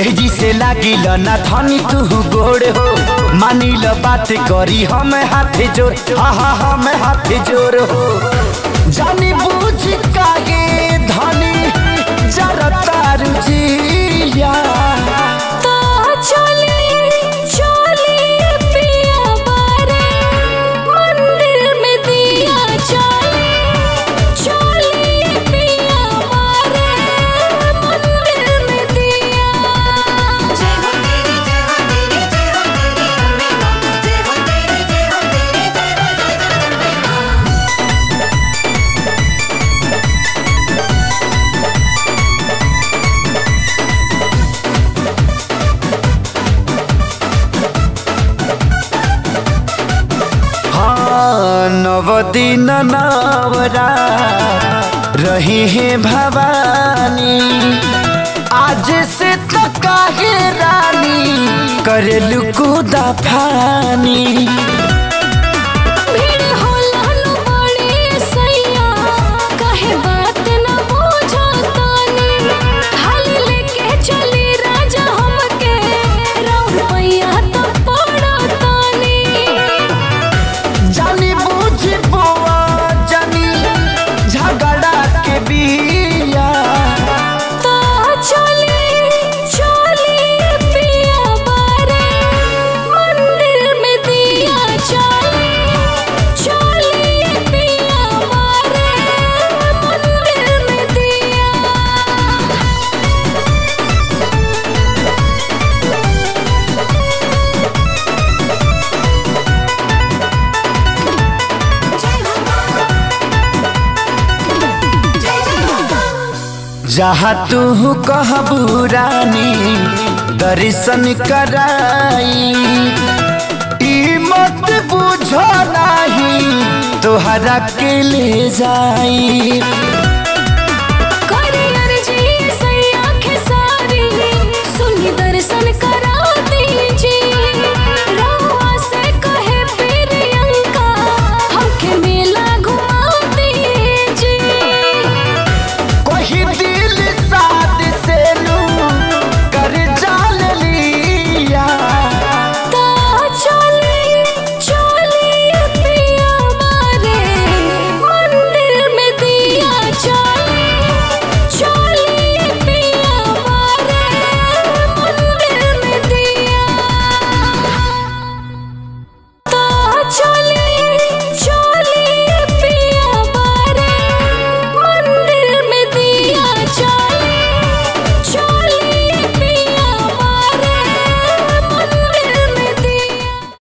AG से लागिल ना धनी तू गोड़ हो, मानिल बात करी हम हाथ जोड़, हम हाथ जोड़ हो। जानी बुझ कागे धनी जरा तारू जिया नवदिन नवरा रही है भवानी, आज से तो काहे रानी करेलु कूदा फानी। जहाँ तू कहबू रानी दर्शन कराई, ई मत बुझो नहीं तोहरा के ले जाई।